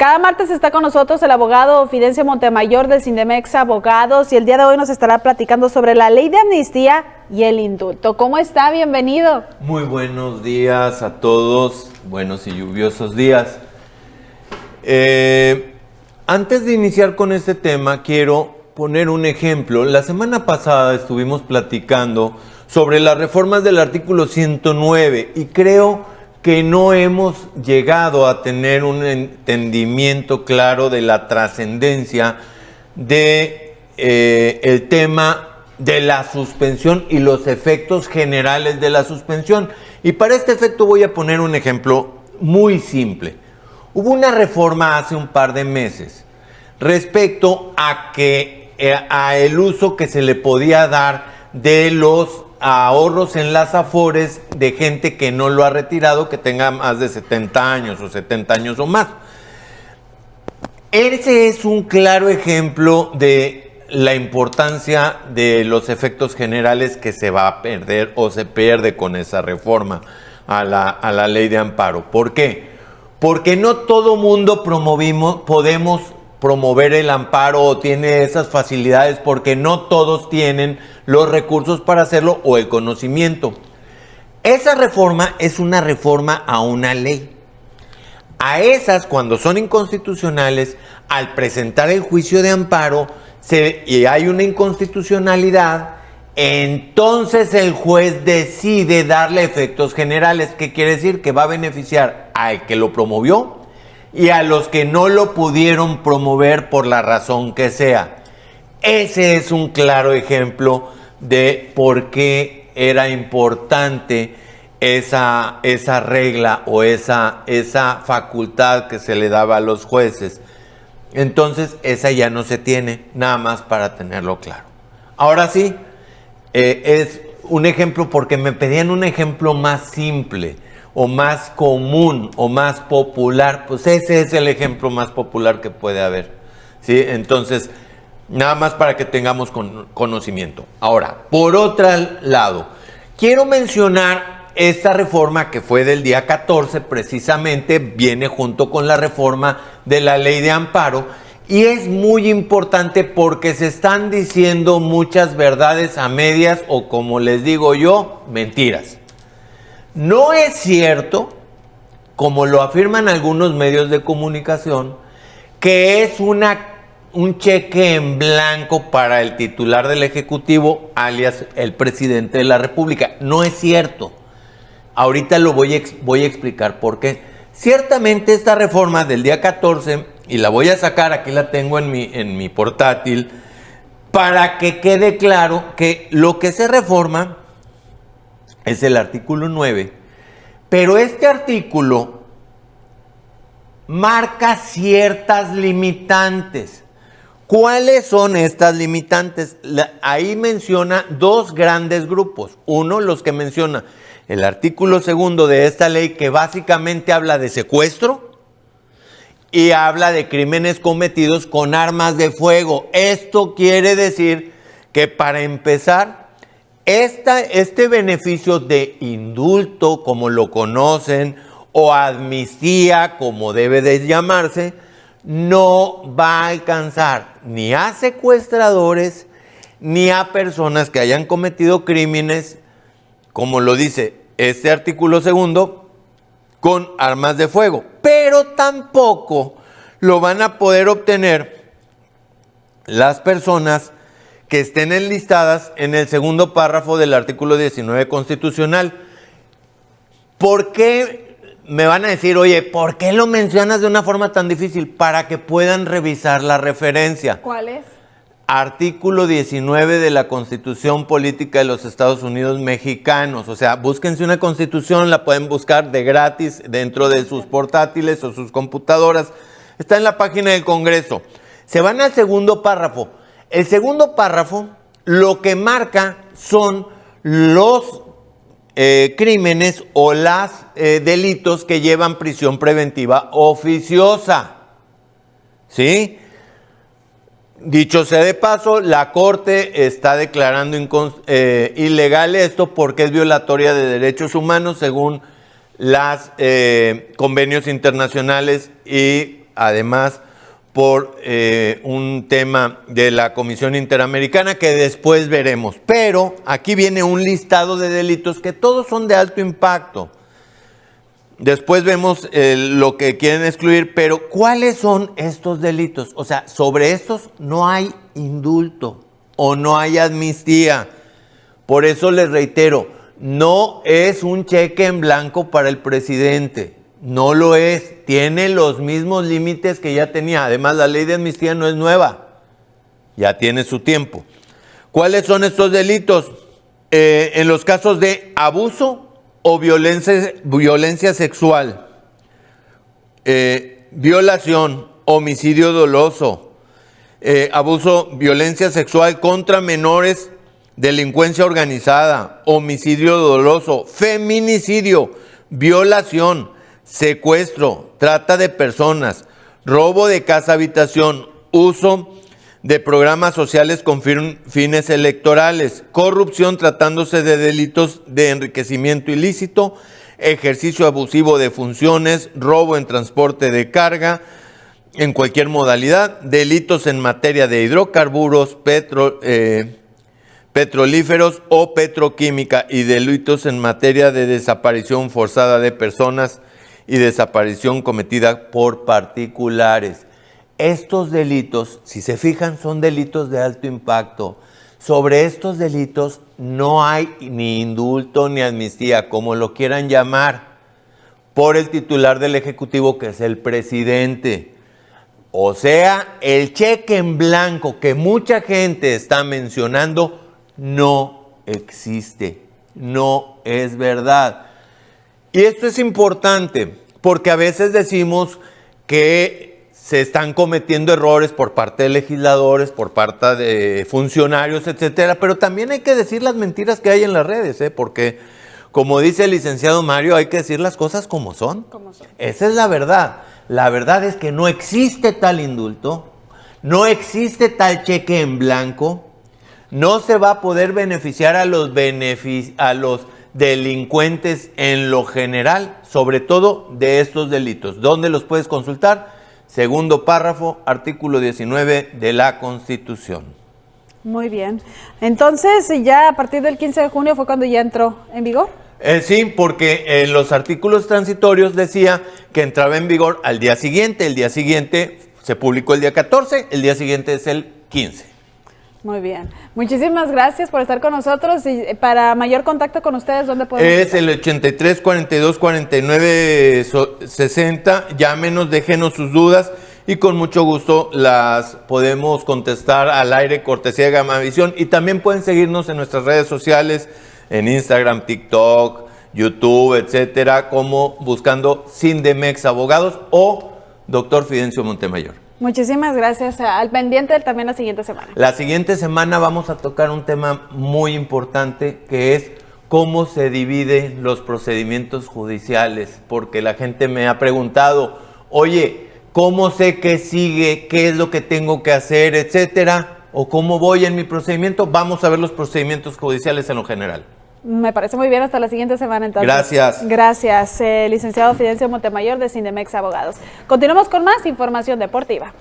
Cada martes está con nosotros el abogado Fidencio Montemayor del Sindemex Abogados y el día de hoy nos estará platicando sobre la ley de amnistía y el indulto. ¿Cómo está? Bienvenido. Muy buenos días a todos, buenos y lluviosos días. Antes de iniciar con este tema, quiero poner un ejemplo. La semana pasada estuvimos platicando sobre las reformas del artículo 109 y creo que no hemos llegado a tener un entendimiento claro de la trascendencia de el tema de la suspensión y los efectos generales de la suspensión. Y para este efecto voy a poner un ejemplo muy simple. Hubo una reforma hace un par de meses respecto a el uso que se le podía dar de los ahorros en las Afores de gente que no lo ha retirado, que tenga más de 70 años o 70 años o más. Ese es un claro ejemplo de la importancia de los efectos generales que se va a perder o se pierde con esa reforma a la ley de amparo. ¿Por qué? Porque no todo mundo podemos promover el amparo o tiene esas facilidades, porque no todos tienen los recursos para hacerlo o el conocimiento. Esa reforma es una reforma a una ley. A esas, cuando son inconstitucionales, al presentar el juicio de amparo y hay una inconstitucionalidad, entonces el juez decide darle efectos generales. ¿Qué quiere decir? Que va a beneficiar al que lo promovió y a los que no lo pudieron promover por la razón que sea. Ese es un claro ejemplo de por qué era importante esa regla o esa facultad que se le daba a los jueces. Entonces, esa ya no se tiene, nada más para tenerlo claro. Ahora sí, es un ejemplo porque me pedían un ejemplo más simple, o más común, o más popular. Pues ese es el ejemplo más popular que puede haber, ¿sí? Entonces, nada más para que tengamos conocimiento. Ahora, por otro lado, quiero mencionar esta reforma que fue del día 14, precisamente viene junto con la reforma de la ley de amparo, y es muy importante porque se están diciendo muchas verdades a medias, o como les digo yo, mentiras. No es cierto, como lo afirman algunos medios de comunicación, que es un cheque en blanco para el titular del Ejecutivo, alias el presidente de la República. No es cierto. Ahorita lo voy a explicar por qué. Ciertamente esta reforma del día 14, y la voy a sacar, aquí la tengo en mi portátil, para que quede claro que lo que se reforma es el artículo 9, pero este artículo marca ciertas limitantes. ¿Cuáles son estas limitantes? Ahí menciona dos grandes grupos. Uno, los que menciona el artículo 2 de esta ley, que básicamente habla de secuestro y habla de crímenes cometidos con armas de fuego. Esto quiere decir que, para empezar, este beneficio de indulto, como lo conocen, o amnistía, como debe de llamarse, no va a alcanzar ni a secuestradores ni a personas que hayan cometido crímenes, como lo dice este artículo 2, con armas de fuego. Pero tampoco lo van a poder obtener las personas que estén enlistadas en el segundo párrafo del artículo 19 constitucional. ¿Por qué? Me van a decir, oye, ¿por qué lo mencionas de una forma tan difícil? Para que puedan revisar la referencia. ¿Cuál es? Artículo 19 de la Constitución Política de los Estados Unidos Mexicanos. O sea, búsquense una constitución, la pueden buscar de gratis dentro de sus portátiles o sus computadoras. Está en la página del Congreso. Se van al segundo párrafo. El segundo párrafo lo que marca son los crímenes o los delitos que llevan prisión preventiva oficiosa. ¿Sí? Dicho sea de paso, la Corte está declarando ilegal esto porque es violatoria de derechos humanos según los convenios internacionales y además por un tema de la Comisión Interamericana que después veremos. Pero aquí viene un listado de delitos que todos son de alto impacto. Después vemos lo que quieren excluir, pero ¿cuáles son estos delitos? O sea, sobre estos no hay indulto o no hay amnistía. Por eso les reitero, no es un cheque en blanco para el presidente. No lo es. Tiene los mismos límites que ya tenía. Además, la ley de amnistía no es nueva. Ya tiene su tiempo. ¿Cuáles son estos delitos? En los casos de abuso o violencia sexual, violación, homicidio doloso, abuso, violencia sexual contra menores, delincuencia organizada, homicidio doloso, feminicidio, violación, secuestro, trata de personas, robo de casa habitación, uso de programas sociales con fines electorales, corrupción tratándose de delitos de enriquecimiento ilícito, ejercicio abusivo de funciones, robo en transporte de carga en cualquier modalidad, delitos en materia de hidrocarburos, petrolíferos o petroquímica y delitos en materia de desaparición forzada de personas y desaparición cometida por particulares. Estos delitos, si se fijan, son delitos de alto impacto. Sobre estos delitos no hay ni indulto ni amnistía, como lo quieran llamar, por el titular del Ejecutivo, que es el presidente. O sea, el cheque en blanco que mucha gente está mencionando no existe, no es verdad. Y esto es importante porque a veces decimos que se están cometiendo errores por parte de legisladores, por parte de funcionarios, etcétera, pero también hay que decir las mentiras que hay en las redes, porque como dice el licenciado Mario, hay que decir las cosas como son. Como son. Esa es la verdad. La verdad es que no existe tal indulto, no existe tal cheque en blanco, no se va a poder beneficiar a los delincuentes en lo general, sobre todo de estos delitos. ¿Dónde los puedes consultar? Segundo párrafo, artículo 19 de la Constitución. Muy bien. Entonces, ya a partir del 15 de junio fue cuando ya entró en vigor. Sí, porque en los artículos transitorios decía que entraba en vigor al día siguiente. El día siguiente se publicó el día 14, el día siguiente es el 15. Muy bien. Muchísimas gracias por estar con nosotros. Y para mayor contacto con ustedes, ¿dónde podemos estar? El 83 42 49 60. Llámenos, déjenos sus dudas y con mucho gusto las podemos contestar al aire, cortesía de Gamavisión. Y también pueden seguirnos en nuestras redes sociales, en Instagram, TikTok, YouTube, etcétera, como buscando Sindemex Abogados o Dr. Fidencio Montemayor. Muchísimas gracias. Al pendiente también la siguiente semana. La siguiente semana vamos a tocar un tema muy importante que es cómo se dividen los procedimientos judiciales, porque la gente me ha preguntado, oye, ¿cómo sé qué sigue? ¿Qué es lo que tengo que hacer? Etcétera. ¿O cómo voy en mi procedimiento? Vamos a ver los procedimientos judiciales en lo general. Me parece muy bien, hasta la siguiente semana entonces. Gracias. Gracias, licenciado Fidencio Montemayor de Sindemex Abogados. Continuamos con más información deportiva.